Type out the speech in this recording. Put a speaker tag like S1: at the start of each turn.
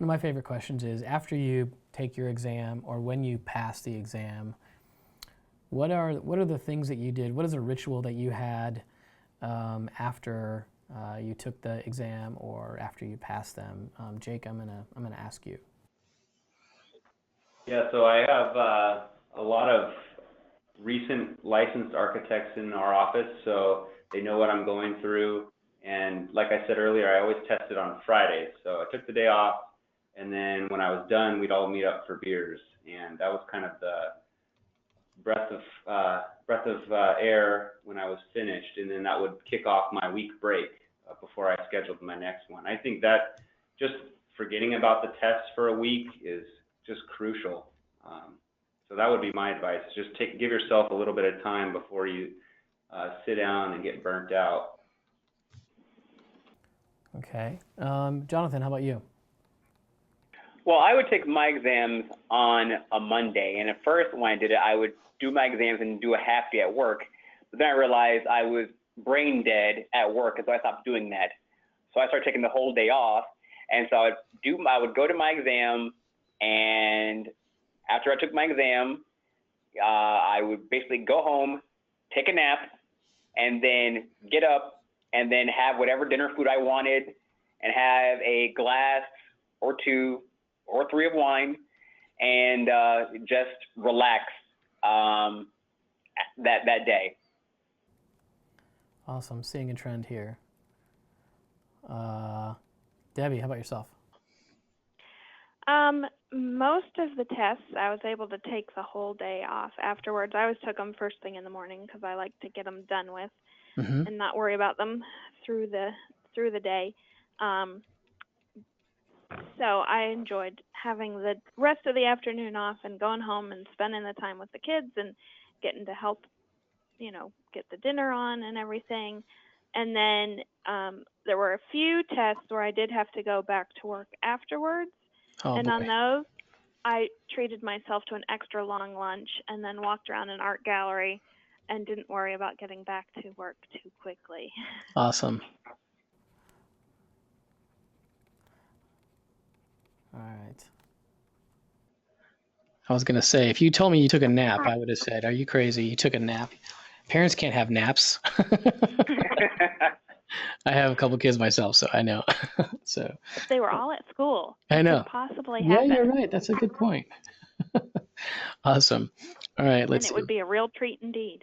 S1: One of my favorite questions is after you take your exam or when you pass the exam, what are the things that you did? What is a ritual that you had after you took the exam or after you passed them? Jake, I'm gonna ask you.
S2: Yeah, so I have a lot of recent licensed architects in our office, so they know what I'm going through. And like I said earlier, I always tested on Fridays. So I took the day off, and then when I was done, we'd all meet up for beers. And that was kind of the breath of air when I was finished, and then that would kick off my week break before I scheduled my next one. I think that just forgetting about the tests for a week is just crucial. Um, so that would be my advice. Just give yourself a little bit of time before you sit down and get burnt out.
S1: Okay. Jonathan, how about you?
S3: Well, I would take my exams on a Monday, and at first when I did it, I would do my exams and do a half day at work. But then I realized I was brain dead at work, and so I stopped doing that. So I started taking the whole day off, and so I would go to my exam, and after I took my exam, I would basically go home, take a nap, and then get up and then have whatever dinner food I wanted and have a glass or two or three of wine and just relax that day.
S1: Awesome. Seeing a trend here. Debbie, how about yourself?
S4: Most of the tests I was able to take the whole day off afterwards. I always took them first thing in the morning because I like to get them done with
S1: Mm-hmm.
S4: and not worry about them through the day. Um, so I enjoyed having the rest of the afternoon off and going home and spending the time with the kids and getting to help, get the dinner on and everything. And then there were a few tests where I did have to go back to work afterwards.
S1: Oh
S4: And on
S1: boy.
S4: those, I treated myself to an extra long lunch and then walked around an art gallery and didn't worry about getting back to work too quickly.
S1: Awesome. All right. I was gonna say, if you told me you took a nap, I would have said, "Are you crazy? You took a nap." Parents can't have naps. I have a couple kids myself, so I know. So
S4: If they were all at school,
S1: I
S4: it
S1: know.
S4: could possibly
S1: Yeah, you're
S4: happen.
S1: right. That's a good point. Awesome. All right,
S4: And
S1: let's
S4: it
S1: see.
S4: would be a real treat indeed.